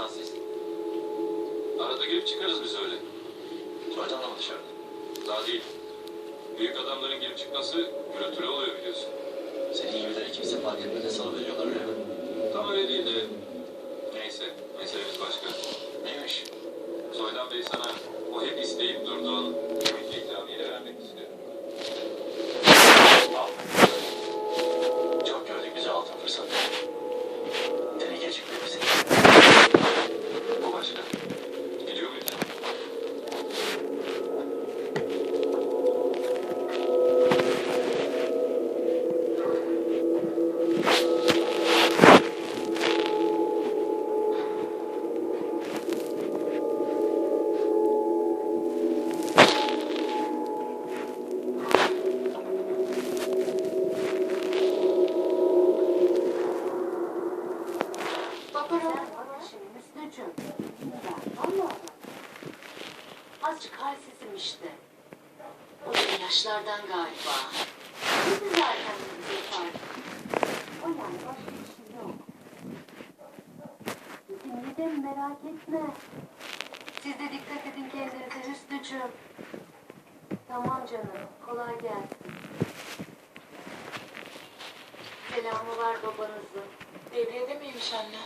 imkansız. Arada girip çıkarız biz öyle. Soydanla mı dışarıda? Daha değil. Büyük adamların girip çıkması gürültülü oluyor biliyorsun. Senin gibileri kimse fark etmeden salıveriyorlar öyle mi? Tam öyle değil de neyse meselemiz başka. Neymiş? Soydan Bey sana o hep isteyip durduğun emekli ikramiyeyi vermek istiyor. Al. Çok gördük bize altın fırsat. Teneke çıktı bize. O başka. Gidiyor muyuz? Hüsnücüğüm. Allah. Azıcık halsizim işte. O yaşlardan galiba. Biz zaten bize fark. O yani başka bir şey yok. Yine de merak etme. Siz de dikkat edin kendinize Hüsnücüğüm. Tamam canım. Kolay gelsin. Selamı var babanızın. Devriyede miymiş anne?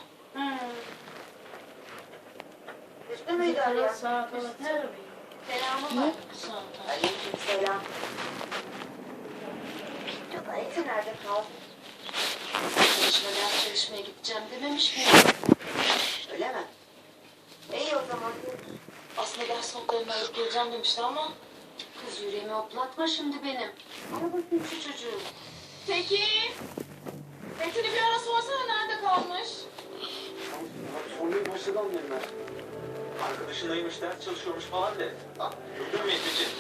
Hüsnü müydü arayan? Sağ ol. Selamı var. Sağ ol. Aleykümselam. Canım Eti nerede kaldı? Arkadaşıma ders çalışmaya gideceğim dememiş miyim? Öyle mi? İyi o zaman. Aslında ders notlarını alıp geleceğim demişti ama. Kız yüreğimi hoplatma şimdi benim. Ara bakayım şu çocuğu. Peki. Metin'i bir ara sorsana nerede kalmış? Sormaya başladı annem ben. Arkadaşınlaymış, ders çalışıyormuş falan de. Ah, gördün mü Meteciğim?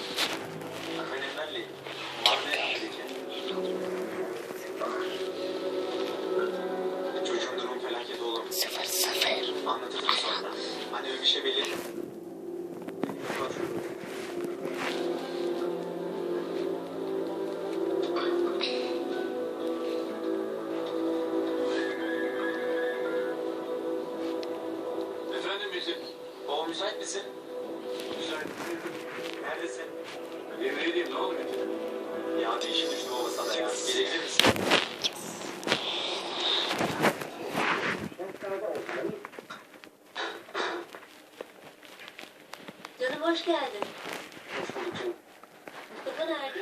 Kalemlerle vardı Meteciğim. Çocuğun durumu felaket oğlum. 0-0. Anlatırım sonra. Anneme bir şey belli. Efendim Metin. Baba müsait misin? Müsait. Neredesin? Devriyedeyim ne oldu Metin? Ya bir işim düştü baba sana ya. Gelebilir misin? Canım hoş geldin. Hoş bulduk canım. Mustafa nerede?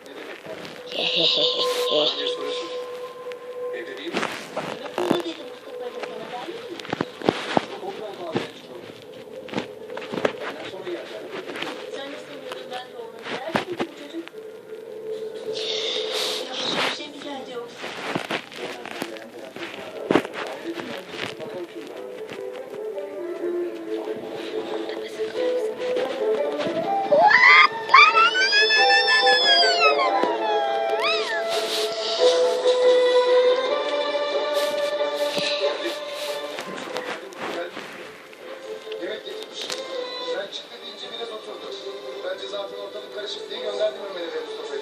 Ne demek yani? Anneye soruyorsun. Evde değil mi? Yemek yolu dedi Mustafa'yla sana ben mi? Okuldan kahveye çıkalım. Benden sonra geleceğim. Sen de sanıyordun ben de onu. Nerede dedi bu çocuk? Yanlış bir şey mi geldi yoksa? Bakalım şimdi. Yemek getirmiş. Sen çıktı deyince biraz oturdu. Bence zaten ortalık karışık diye gönderdim Ömer'e ve Mustafa'yı.